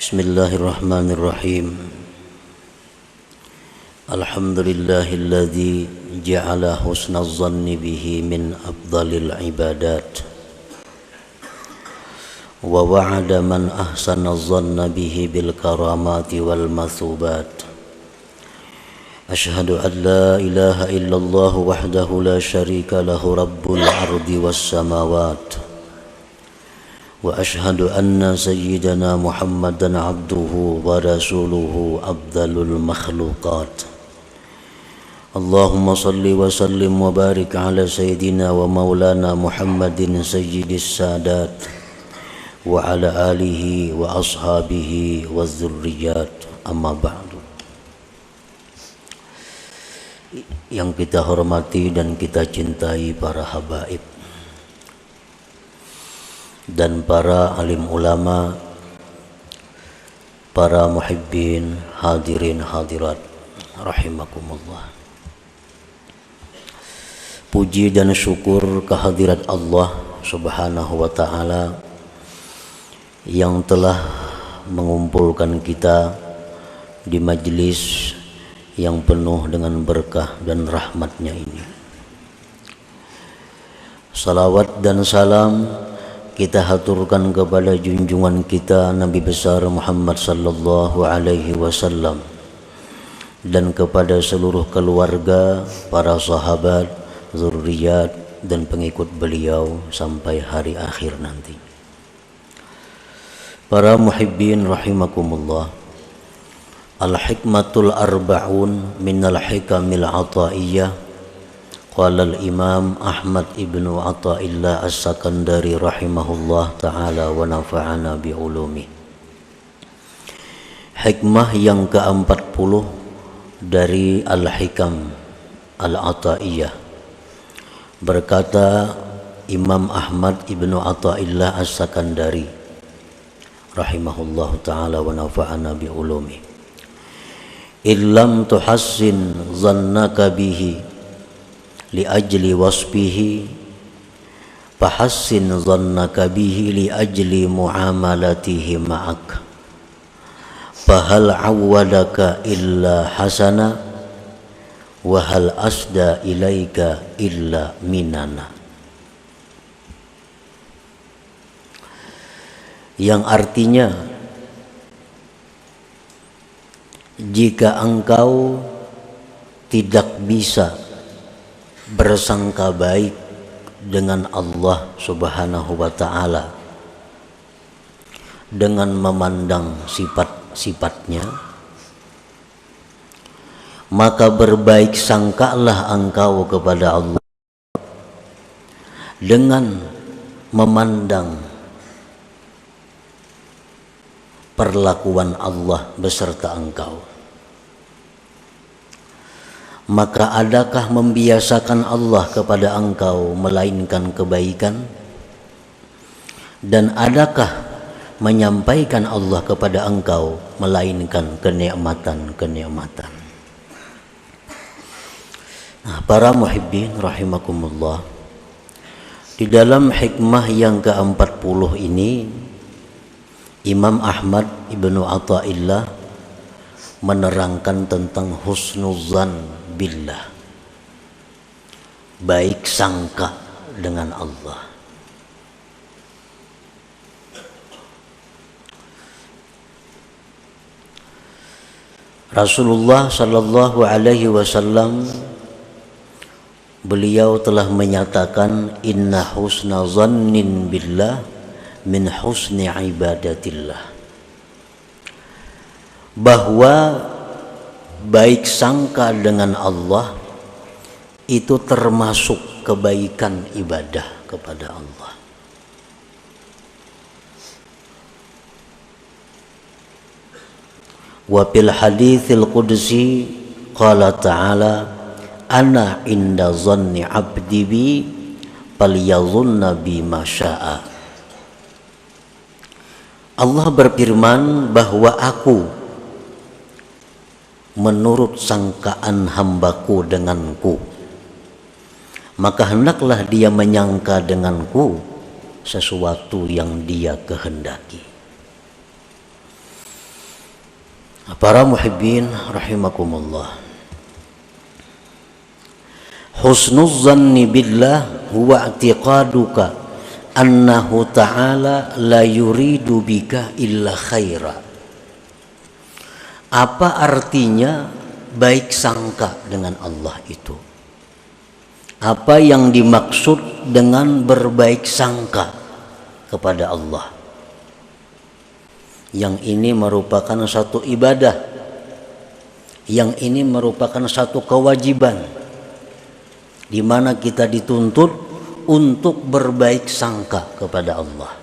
Bismillahirrahmanirrahim. Alhamdulillahilladzi ja'ala husnaz zanni bihi min afdalil ibadat wa wa'ada man ahsanaz zanna bihi bil karamati wal mathubat. Ashhadu an la ilaha illallah wahdahu la syarika lahu rabbul ardi was samawat. Wa ashhadu anna sayyidana Muhammadan abduhu wa rasuluhu afdalul makhluqat. Allahumma salli wa sallim wa barik ala sayyidina wa maulana Muhammadin sayyidis sadat wa ala alihi wa ashabihi wa dzurriyyat, amma ba'du. Yang kita hormati dan kita cintai para habaib dan para alim ulama, para muhibbin, hadirin hadirat rahimakumullah. Puji dan syukur kehadirat Allah Subhanahu wa ta'ala yang telah mengumpulkan kita di majlis yang penuh dengan berkah dan rahmatnya ini. Salawat dan salam kita haturkan kepada junjungan kita Nabi besar Muhammad sallallahu alaihi wasallam dan kepada seluruh keluarga, para sahabat, zurriyat dan pengikut beliau sampai hari akhir nanti. Para muhibbin rahimakumullah, al-hikmatul arba'un minal hikamil ataiyah. Qala al-Imam Ahmad ibnu Athaillah As-Sakandari rahimahullah ta'ala wa nafa'ana bi'ulumi. Hikmah yang ke-40 dari Al-Hikam Al-Ataiyah. Berkata Imam Ahmad ibnu Athaillah As-Sakandari rahimahullah ta'ala wa nafa'ana bi'ulumi. Illam tuhassin zannaka bihi li ajli wasbihi fahassin dhannaka bihi li ajli muamalatihi ma'ak fahal awwadaka illa hasana wa hal asda ilaika illa minana. Yang artinya, jika engkau tidak bisa bersangka baik dengan Allah Subhanahu wa ta'ala dengan memandang sifat-sifatnya, maka berbaik sangkalah engkau kepada Allah dengan memandang perlakuan Allah beserta engkau. Maka adakah membiasakan Allah kepada engkau melainkan kebaikan? Dan adakah menyampaikan Allah kepada engkau melainkan kenikmatan-kenikmatan? Nah, para muhibbin rahimakumullah, di dalam hikmah yang ke-40 ini Imam Ahmad ibnu Athaillah menerangkan tentang husnuzan billah, baik sangka dengan Allah. Rasulullah sallallahu alaihi wasallam beliau telah menyatakan inna husna zannin billah min husni ibadatillah, bahwa baik sangka dengan Allah itu termasuk kebaikan ibadah kepada Allah. Wa fil haditsil qudsi qala ta'ala ana inda zanni abdi bi falyadhunna bi ma syaa. Allah berfirman bahwa aku menurut sangkaan hambaku denganku, maka hendaklah dia menyangka denganku sesuatu yang dia kehendaki. Para muhibbin rahimakumullah, husnuz zanni billah huwa i'tiqaduka annahu ta'ala la yuridu bika illa khaira. Apa artinya baik sangka dengan Allah itu? Apa yang dimaksud dengan berbaik sangka kepada Allah? Yang ini merupakan satu ibadah, yang ini merupakan satu kewajiban, di mana kita dituntut untuk berbaik sangka kepada Allah.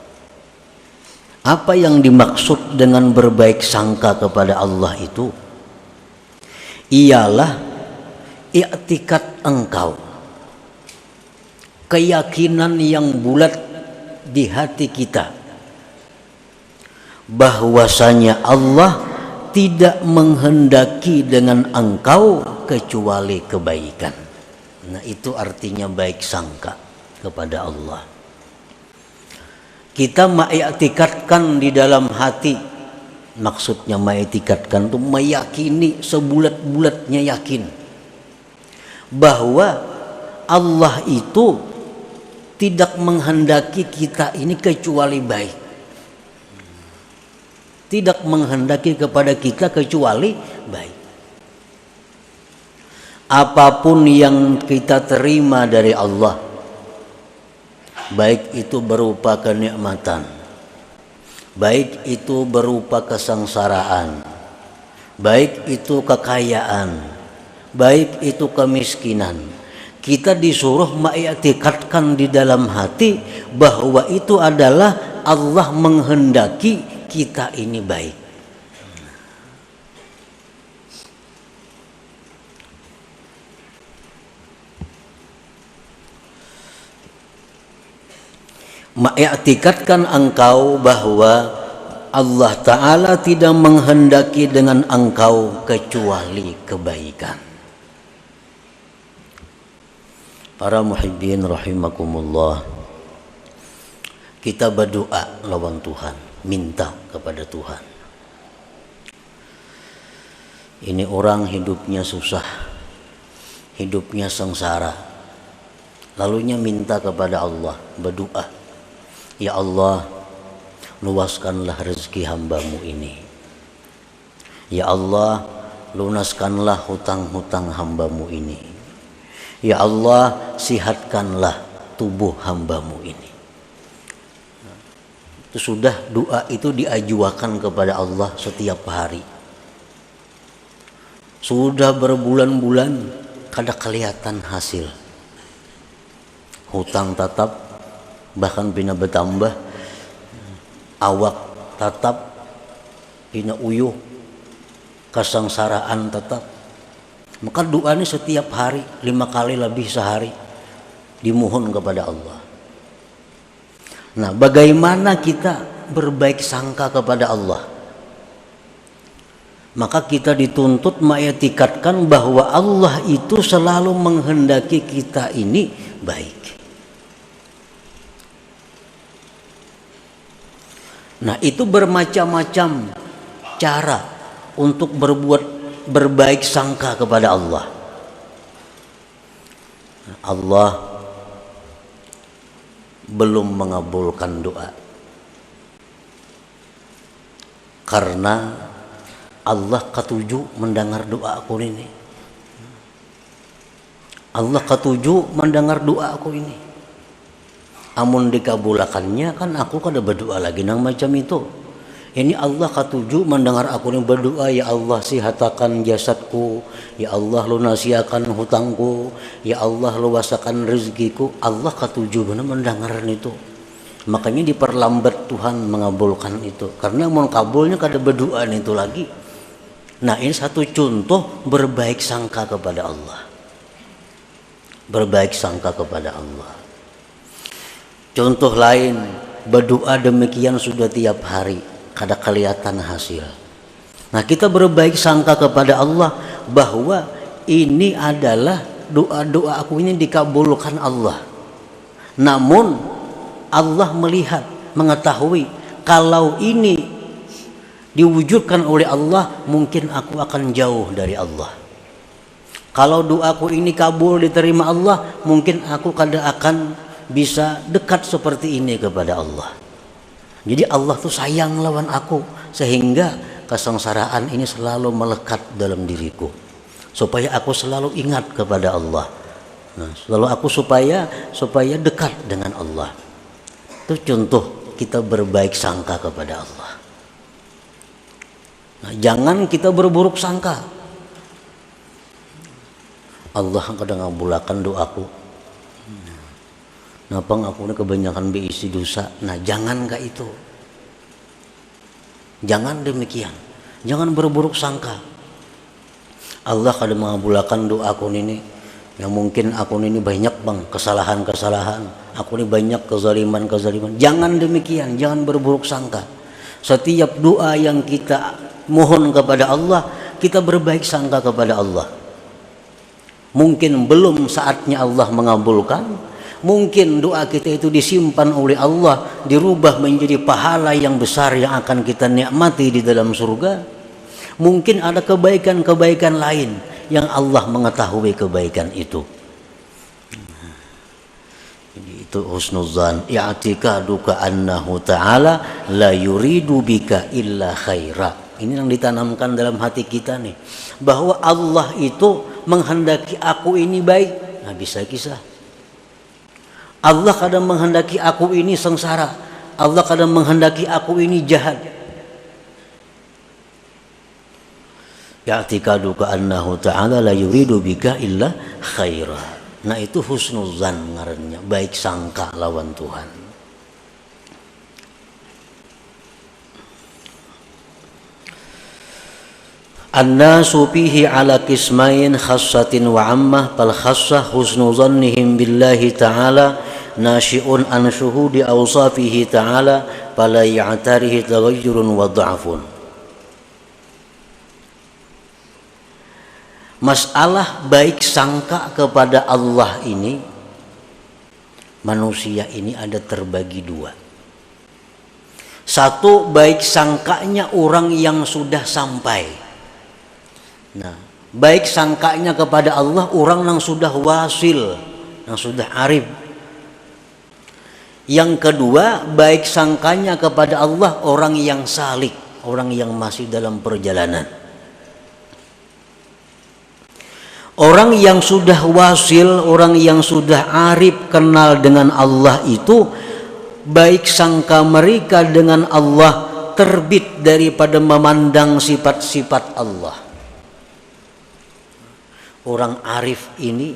Apa yang dimaksud dengan berbaik sangka kepada Allah itu? Ialah i'tikad engkau, keyakinan yang bulat di hati kita bahwasanya Allah tidak menghendaki dengan engkau kecuali kebaikan. Nah, itu artinya baik sangka kepada Allah. Kita mengiktikadkan di dalam hati, maksudnya mengiktikadkan itu meyakini, sebulat-bulatnya yakin bahwa Allah itu tidak menghendaki kita ini kecuali baik, tidak menghendaki kepada kita kecuali baik. Apapun yang kita terima dari Allah, baik itu berupa kenikmatan, baik itu berupa kesengsaraan, baik itu kekayaan, baik itu kemiskinan, kita disuruh mengiktikadkan di dalam hati bahwa itu adalah Allah menghendaki kita ini baik. Mengiktikadkan engkau bahwa Allah Ta'ala tidak menghendaki dengan engkau kecuali kebaikan. Para muhibbin rahimakumullah, kita berdoa lawan Tuhan, minta kepada Tuhan. Ini orang hidupnya susah, hidupnya sengsara, lalunya minta kepada Allah, berdoa, ya Allah, luaskanlah rezeki hambamu ini. Ya Allah, lunaskanlah hutang-hutang hambamu ini. Ya Allah, sihatkanlah tubuh hambamu ini. Itu sudah, doa itu diajukan kepada Allah setiap hari. Sudah berbulan-bulan kada kelihatan hasil. Hutang tetap, bahkan bina bertambah, awak tetap bina uyuh, kesengsaraan tetap. Maka doa ini setiap hari 5 kali lebih sehari dimohon kepada Allah. Nah, bagaimana kita berbaik sangka kepada Allah? Maka kita dituntut mengiktikadkan bahwa Allah itu selalu menghendaki kita ini baik. Nah, itu bermacam-macam cara untuk berbuat berbaik sangka kepada Allah. Allah belum mengabulkan doa karena Allah ketujuh mendengar doa aku ini. Allah ketujuh mendengar doa aku ini. Amun dikabulakannya kan aku kada berdoa lagi nang macam itu. Ini Allah ketujuh mendengar aku yang berdoa, ya Allah sihatakan jasadku, ya Allah lunasiakan hutangku, ya Allah luasakan rezekiku. Allah ketujuh benar mendengar itu. Makanya diperlambat Tuhan mengabulkan itu, karena mau kabulnya kada berdoa itu lagi. Nah, ini satu contoh berbaik sangka kepada Allah. Berbaik sangka kepada Allah. Contoh lain, berdoa demikian sudah tiap hari, kada kelihatan hasil. Nah, kita berbaik sangka kepada Allah bahwa ini adalah doa-doa aku ini dikabulkan Allah. Namun Allah melihat, mengetahui kalau ini diwujudkan oleh Allah, mungkin aku akan jauh dari Allah. Kalau doaku ini kabul diterima Allah, mungkin aku kada akan bisa dekat seperti ini kepada Allah. Jadi Allah tuh sayang lawan aku, sehingga kesengsaraan ini selalu melekat dalam diriku, supaya aku selalu ingat kepada Allah. Nah, selalu aku supaya dekat dengan Allah. Itu contoh kita berbaik sangka kepada Allah. Nah, jangan kita berburuk sangka. Allah kadang ngabulakan doaku. Napa aku ini kebanyakan berisi dosa. Nah, jangan kayak itu. Jangan demikian. Jangan berburuk sangka. Allah kadang mengabulkan doaku ini. Yang mungkin aku ini banyak bang kesalahan-kesalahan. Aku ini banyak kezaliman-kezaliman. Jangan demikian. Jangan berburuk sangka. Setiap doa yang kita mohon kepada Allah, kita berbaik sangka kepada Allah. Mungkin belum saatnya Allah mengabulkan, mungkin doa kita itu disimpan oleh Allah, dirubah menjadi pahala yang besar yang akan kita nikmati di dalam surga. Mungkin ada kebaikan-kebaikan lain yang Allah mengetahui kebaikan itu. Jadi itu husnuzan, i'tikaduka annahu ta'ala la yuridu bika illa khaira. Ini yang ditanamkan dalam hati kita nih, bahwa Allah itu menghendaki aku ini baik. Nah, bisa kisah Allah kadang menghendaki aku ini sengsara, Allah kadang menghendaki aku ini jahat. Ya'tikaduka annahu ta'ala la yuridu bika illa khaira. Nah, itu husnuzan ngarannya, baik sangka lawan Tuhan. An-nasu fihi ala qismain khassatin wa ammah. Fal khassah husnu dhannihim billahi ta'ala nashi'un an syuhudi awsafihi ta'ala fala ya'tarihi taghayyurun wa dha'fun. Masalah baik sangka kepada Allah ini, manusia ini ada terbagi dua. Satu, baik sangkanya orang yang sudah sampai. Nah, baik sangkanya kepada Allah orang yang sudah wasil, yang sudah arif. Yang kedua, baik sangkanya kepada Allah orang yang salik, orang yang masih dalam perjalanan. Orang yang sudah wasil, orang yang sudah arif kenal dengan Allah itu, baik sangka mereka dengan Allah terbit daripada memandang sifat-sifat Allah. Orang arif ini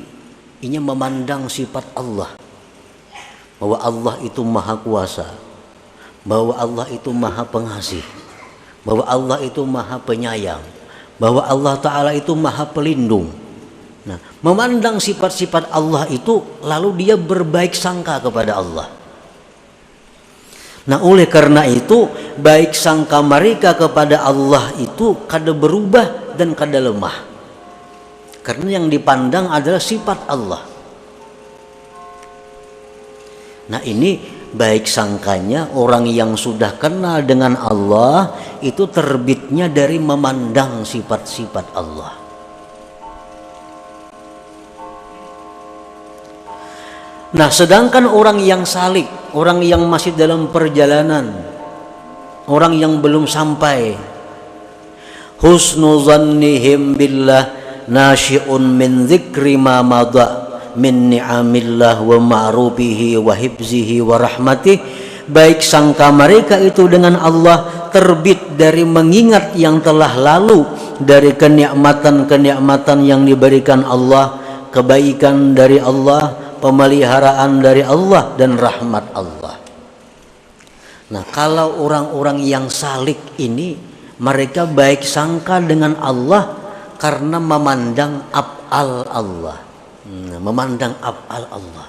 memandang sifat Allah, bahwa Allah itu maha kuasa, bahwa Allah itu maha pengasih, bahwa Allah itu maha penyayang, bahwa Allah Ta'ala itu maha pelindung. Nah, memandang sifat-sifat Allah itu, lalu dia berbaik sangka kepada Allah. Nah, oleh karena itu baik sangka mereka kepada Allah itu kada berubah dan kada lemah. Karena yang dipandang adalah sifat Allah. Nah, ini baik sangkanya orang yang sudah kenal dengan Allah itu terbitnya dari memandang sifat-sifat Allah. Nah, sedangkan orang yang salik, orang yang masih dalam perjalanan, orang yang belum sampai, husnu dhannihim billah nasyi'un min dzikri ma madha min ni'amillah wa ma'rufihi wa hibzihi wa rahmatih. Baik sangka mereka itu dengan Allah terbit dari mengingat yang telah lalu, dari kenikmatan-kenikmatan yang diberikan Allah, kebaikan dari Allah, pemeliharaan dari Allah, dan rahmat Allah. Nah, kalau orang-orang yang salik ini, mereka baik sangka dengan Allah karena memandang af'al Allah, memandang af'al Allah,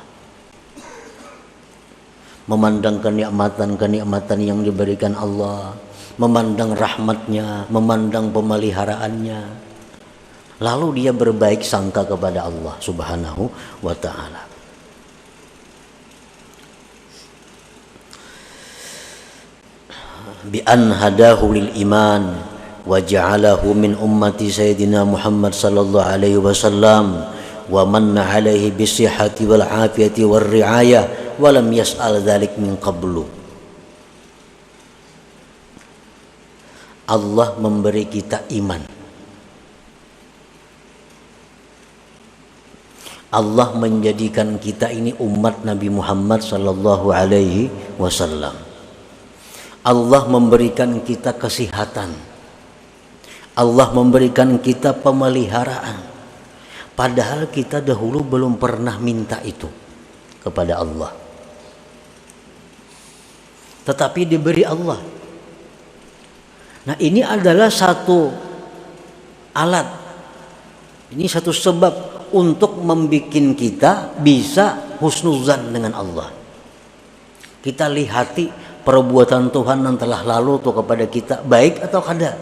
memandang kenikmatan-kenikmatan yang diberikan Allah, memandang rahmatnya, memandang pemeliharaannya, lalu dia berbaik sangka kepada Allah Subhanahu wa ta'ala. bi an hadahu lil iman wa ja'alahu min ummati sayyidina Muhammad sallallahu alaihi wasallam wa manna alaihi bisihhati wal afiyati war riayah wa lam yas'al dzalik min qablu. Allah memberi kita iman. Allah menjadikan kita ini umat Nabi Muhammad sallallahu alaihi wasallam. Allah memberikan kita kesehatan. Allah memberikan kita pemeliharaan. Padahal kita dahulu belum pernah minta itu kepada Allah. Tetapi diberi Allah. Nah, ini adalah satu alat. Ini satu sebab untuk membuat kita bisa husnuzan dengan Allah. Kita lihati perbuatan Tuhan yang telah lalu tuh kepada kita, baik atau kada.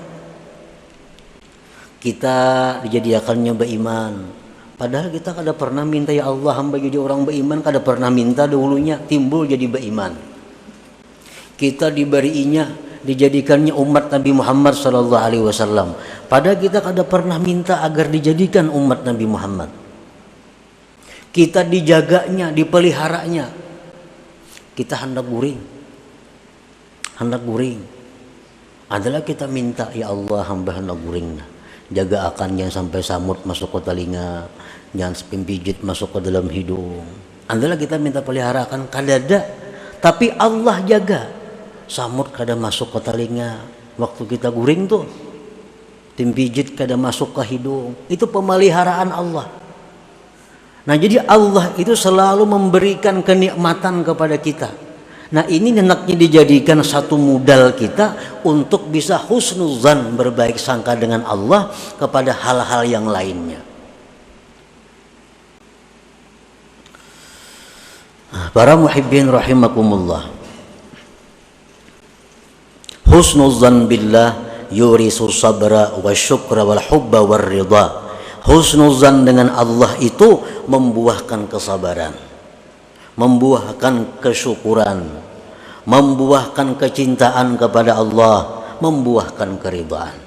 Kita dijadikannya beriman, padahal kita kada pernah minta, ya Allah hamba jadi orang beriman, kada pernah minta dahulunya, timbul jadi beriman. Kita diberinya, dijadikannya umat Nabi Muhammad sallallahu alaihi wasallam, padahal kita kada pernah minta agar dijadikan umat Nabi Muhammad. Kita dijaganya, dipeliharanya. Kita hendak guring adalah kita minta, ya Allah hamba hendak guring, jaga akan jangan sampai samut masuk ke telinga, jangan pimpijit masuk ke dalam hidung. Adalah kita minta peliharakan, kadada, tapi Allah jaga samut kada masuk ke telinga waktu kita guring tuh, pimpijit kada masuk ke hidung. Itu pemeliharaan Allah. Nah, jadi Allah itu selalu memberikan kenikmatan kepada kita. Nah, ini hendaknya dijadikan satu modal kita untuk bisa husnuzan, berbaik sangka dengan Allah kepada hal-hal yang lainnya. Para muhibbin rahimakumullah, husnuzan billah yurisu sabra wa syukra wal hubba war ridha. Husnuzan dengan Allah itu membuahkan kesabaran, membuahkan kesyukuran, membuahkan kecintaan kepada Allah, membuahkan keridhaan.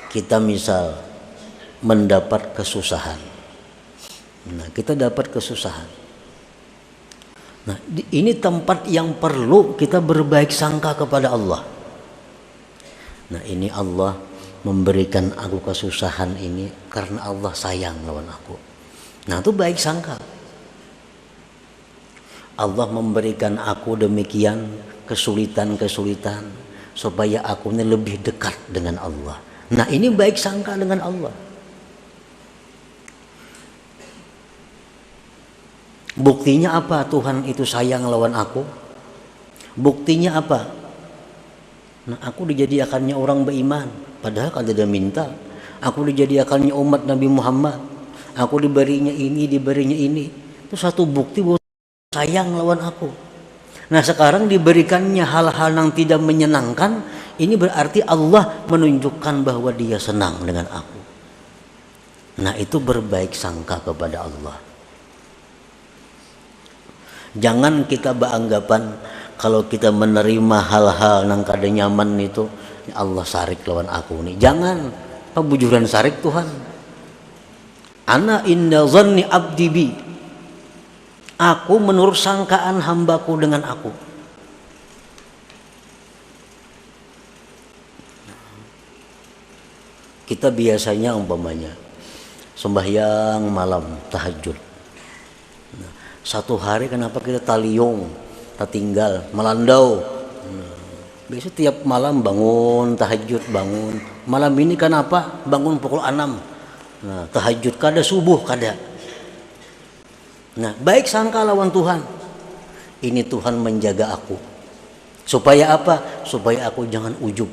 Kita misal mendapat kesusahan. Nah, kita dapat kesusahan. Nah, ini tempat yang perlu kita berbaik sangka kepada Allah. Nah, ini Allah memberikan aku kesusahan ini karena Allah sayang lawan aku. Nah, itu baik sangka. Allah memberikan aku demikian kesulitan-kesulitan supaya aku ini lebih dekat dengan Allah. Nah, ini baik sangka dengan Allah. Buktinya apa Tuhan itu sayang lawan aku? Buktinya apa? Nah, aku dijadikannya orang beriman, padahal kada ada minta. Aku dijadikannya umat Nabi Muhammad, aku diberinya ini, diberinya ini. Itu satu bukti bahwa sayang lawan aku. Nah, sekarang diberikannya hal-hal yang tidak menyenangkan, ini berarti Allah menunjukkan bahwa dia senang dengan aku. Nah, itu berbaik sangka kepada Allah. Jangan kita beranggapan kalau kita menerima hal-hal yang kada nyaman itu, ya Allah sarik lawan aku nih. Jangan, pabujuran sarik Tuhan. Ana inda zanni abdi bi. Aku menurut sangkaan hambaku dengan aku. Kita biasanya umpamanya sembahyang malam tahajud. Nah, satu hari kenapa kita taliyung, tinggal melandau. Biasa tiap malam bangun tahajud, bangun. Malam ini kenapa bangun pukul 6. Nah, tahajud kada, subuh kada. Nah, baik sangka lawan Tuhan. Ini Tuhan menjaga aku. Supaya apa? Supaya aku jangan ujub.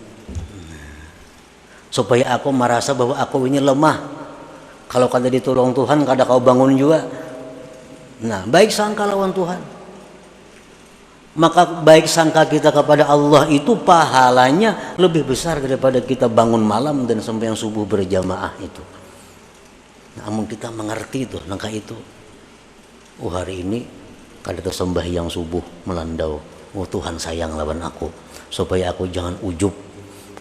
Supaya aku merasa bahwa aku ini lemah. Kalau kada ditolong Tuhan, kada kau bangun juga. Nah, baik sangka lawan Tuhan. Maka baik sangka kita kepada Allah itu pahalanya lebih besar daripada kita bangun malam dan sembahyang subuh berjamaah itu. Namun kita mengerti itu, langkah itu. Hari ini kada sembahyang subuh melandau, oh Tuhan sayang lawan aku, supaya aku jangan ujub.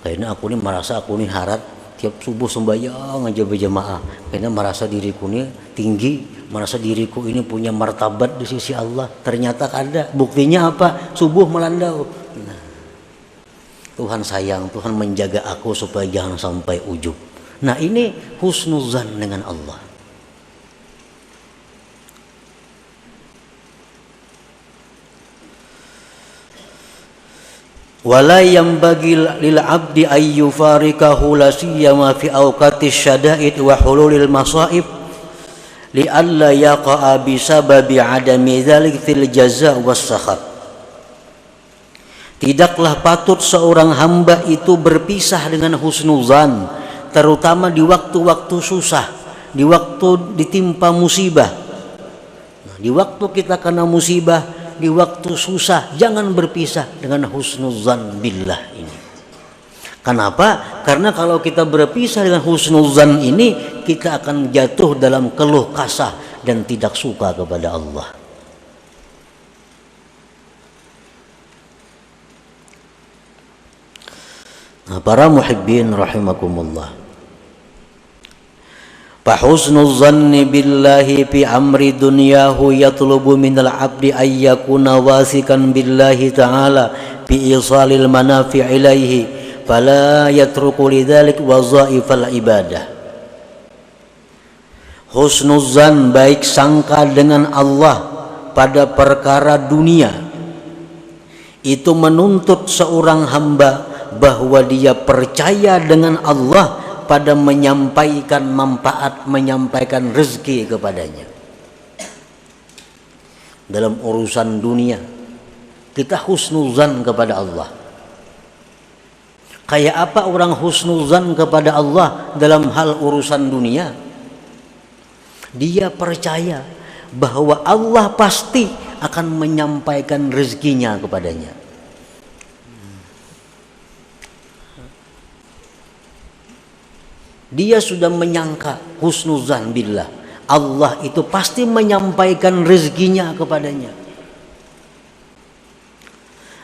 Karena aku ini merasa aku ini harat tiap subuh sembahyang aja berjamaah, karena merasa diriku ini tinggi, merasa diriku ini punya martabat di sisi Allah. Ternyata ada buktinya apa? Subuh melandau. Nah, Tuhan sayang, Tuhan menjaga aku supaya jangan sampai ujub. Nah, ini husnuzan dengan Allah. Wala yanbaghi lil 'abdi ay yufarikahu la siyama fi awqati syada'id wa hululil masaib li alla yaqa'a bi sababi 'adami dzalik fil jazaa' was sakhab. Tidaklah patut seorang hamba itu berpisah dengan husnuzan, terutama di waktu-waktu susah, di waktu ditimpa musibah. Nah, di waktu kita kena musibah, di waktu susah, jangan berpisah dengan husnuzan billah ini. Kenapa? Karena kalau kita berpisah dengan husnuzan ini, kita akan jatuh dalam keluh kasah dan tidak suka kepada Allah. Nah, para muhibbin rahimakumullah, Fahusnul zanni billahi fi amri dunyahu yatlubu minal abdi ayyakuna wasikan billahi ta'ala fi isalil manafi' ilaihi fala yatruku lidhalik wazaifal ibadah. Husnul zan, baik sangka dengan Allah pada perkara dunia, itu menuntut seorang hamba bahwa dia percaya dengan Allah pada menyampaikan manfaat, menyampaikan rezeki kepadanya. Dalam urusan dunia kita husnuzan kepada Allah. Kayak apa orang husnuzan kepada Allah dalam hal urusan dunia? Dia percaya bahwa Allah pasti akan menyampaikan rezekinya kepadanya. Dia sudah menyangka husnuzan billah, Allah itu pasti menyampaikan rezekinya kepadanya.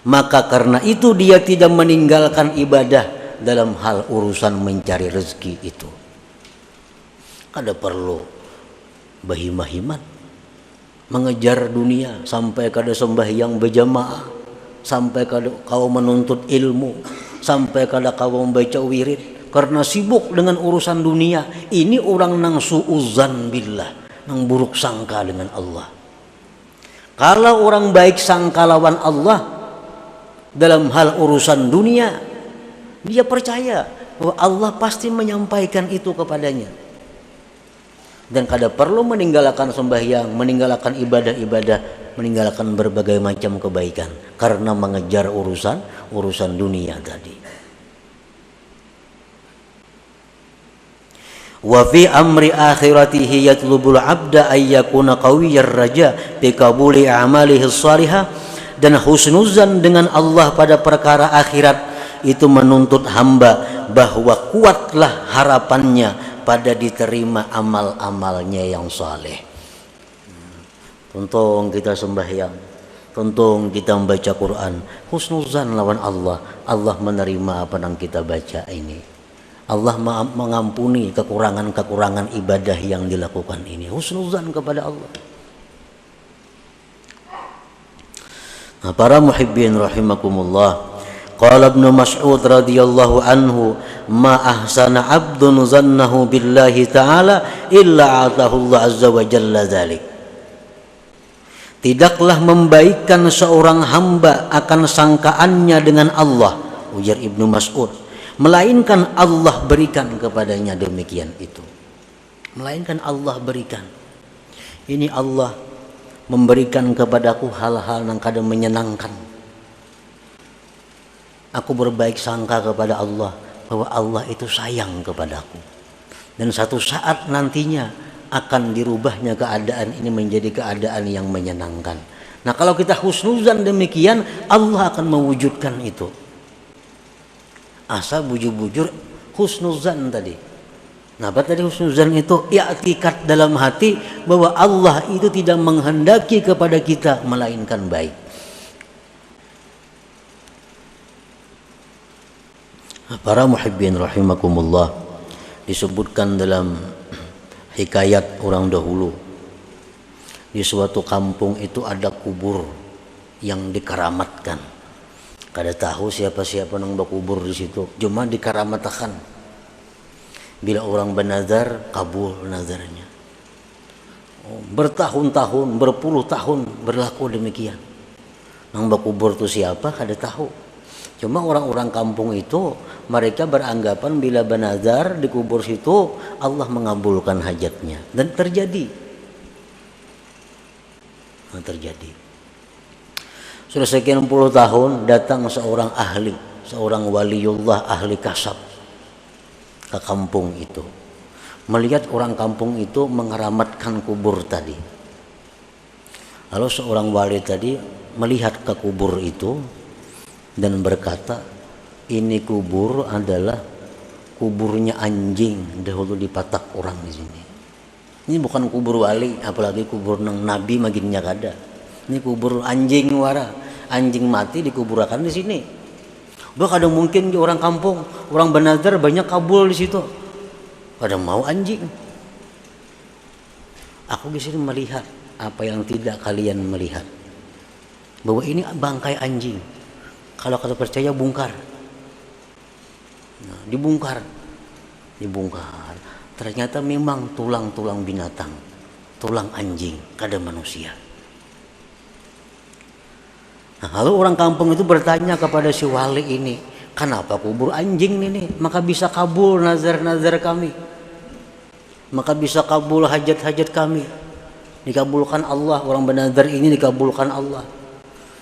Maka karena itu dia tidak meninggalkan ibadah dalam hal urusan mencari rezeki itu. Kada perlu bahimah-himat mengejar dunia sampai kada sembahyang berjamaah, sampai kada kau menuntut ilmu, sampai kada kau membaca wirid. Karena sibuk dengan urusan dunia, ini orang nang su'uzan billah, nang buruk sangka dengan Allah. Kalau orang baik sangka lawan Allah dalam hal urusan dunia, dia percaya bahwa Allah pasti menyampaikan itu kepadanya. Dan kada perlu meninggalkan sembahyang, meninggalkan ibadah-ibadah, meninggalkan berbagai macam kebaikan karena mengejar urusan dunia tadi. Wa fi amri akhiratihi yatlubul abda ayyakuna qawiyyar raja bi qabuli a'malihi shalihah. Dan husnuzan dengan Allah pada perkara akhirat itu menuntut hamba bahwa kuatlah harapannya pada diterima amal-amalnya yang saleh. Tuntung kita sembahyang, tuntung kita membaca Quran, husnuzan lawan Allah, Allah menerima apa yang kita baca ini. Allah mengampuni kekurangan-kekurangan ibadah yang dilakukan ini. Husnuzan kepada Allah. Nah, para muhibbin rahimakumullah, qala Ibnu Mas'ud radhiyallahu anhu, ma ahsana 'abdun zannahu billahi ta'ala illa atahu Allah azza wa jalla dzalik. Tidaklah membaikkan seorang hamba akan sangkaannya dengan Allah, ujar Ibnu Mas'ud, melainkan Allah berikan kepadanya demikian itu. Melainkan Allah berikan. Ini Allah memberikan kepadaku hal-hal yang kadang menyenangkan. Aku berbaik sangka kepada Allah bahwa Allah itu sayang kepadaku. Dan satu saat nantinya akan dirubahnya keadaan ini menjadi keadaan yang menyenangkan. Nah, kalau kita husnuzan demikian, Allah akan mewujudkan itu. Asa bujur-bujur husnuzan tadi. Nah, apa tadi husnuzan itu? I'tiqad dalam hati bahwa Allah itu tidak menghendaki kepada kita melainkan baik. Para muhibbin rahimakumullah, disebutkan dalam hikayat orang dahulu, di suatu kampung itu ada kubur yang dikeramatkan. Kada tahu siapa-siapa nang berkubur di situ, cuma dikeramatkan. Bila orang bernazar, kabul nazarnya. Bertahun-tahun, berpuluh tahun berlaku demikian. Nang berkubur itu siapa kada tahu. Cuma orang-orang kampung itu mereka beranggapan bila bernazar di kubur situ Allah mengabulkan hajatnya, dan terjadi. Terjadi. Sudah sekian puluh tahun datang seorang ahli, seorang waliullah ahli kasab ke kampung itu. Melihat orang kampung itu mengeramatkan kubur tadi. Lalu seorang wali tadi melihat ke kubur itu dan berkata, ini kubur adalah kuburnya anjing dahulu dipatak orang di sini. Ini bukan kubur wali, apalagi kubur nang nabi maginnya kada. Ini kubur anjing wara, anjing mati dikuburkan di sini. Bahkan ada mungkin di orang kampung, orang bernazar banyak kabul di situ. Pada mau anjing. Aku di sini melihat apa yang tidak kalian melihat. Bahwa ini bangkai anjing. Kalau kalian percaya bongkar. Nah, dibongkar. Ternyata memang tulang-tulang binatang, tulang anjing, kada manusia. Nah, lalu orang kampung itu bertanya kepada si wali ini, kenapa kubur anjing ini? Maka bisa kabul nazar-nazar kami, maka bisa kabul hajat-hajat kami, dikabulkan Allah. Orang bernazar ini dikabulkan Allah.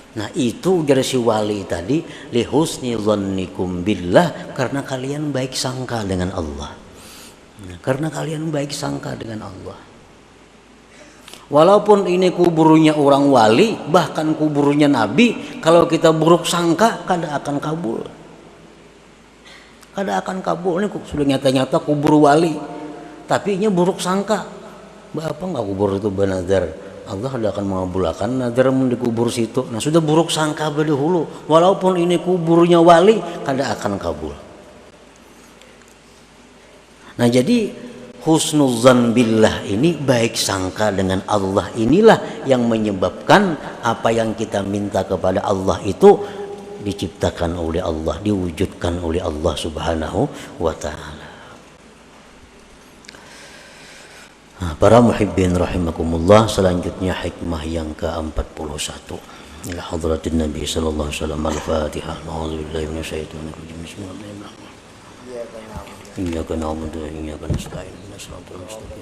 Nah itu ujar si wali tadi, lihusni dzannikum billah, karena kalian baik sangka dengan Allah. Karena kalian baik sangka dengan Allah. Walaupun ini kuburnya orang wali, bahkan kuburnya nabi, kalau kita buruk sangka kada akan kabul. Kada akan kabul. Ini sudah nyata-nyata kubur wali, tapi ini buruk sangka. Apa enggak kubur itu bernazar? Allah tidak akan mengabulkan nazar di kubur situ. Nah sudah buruk sangka berdahulu, walaupun ini kuburnya wali, kada akan kabul. Nah jadi husnuzan billah ini, baik sangka dengan Allah, inilah yang menyebabkan apa yang kita minta kepada Allah itu diciptakan oleh Allah, diwujudkan oleh Allah Subhanahu wa ta'ala. Nah, para muhibbin rahimakumullah, selanjutnya hikmah yang ke-41 ila hadratin Nabi sallallahu alaihi wasallam. Al-Fatihah. A'udzubillahi minasyaitonir rajim. Bismillahirrahmanirrahim. Iyyaka na'budu wa iyyaka nasta'in. Ihdinas siratal mustaqim.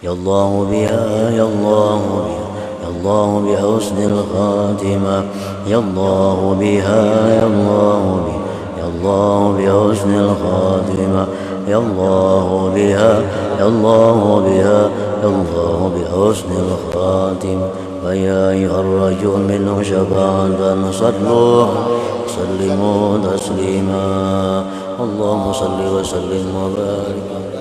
Ya Allah biha, ya Allah biha, ya Allah bi husnil khatimah. Ya Allah biha, ya Allah biha, ya Allah bi husnil khatimah. Ya Allah biha, ya Allah biha, ya Allah bi husnil khatimah. Wa ya ayyuhar rajul minhu syafa'atan sallu sallimu taslima. Allahumma salli wa sallim wa barik.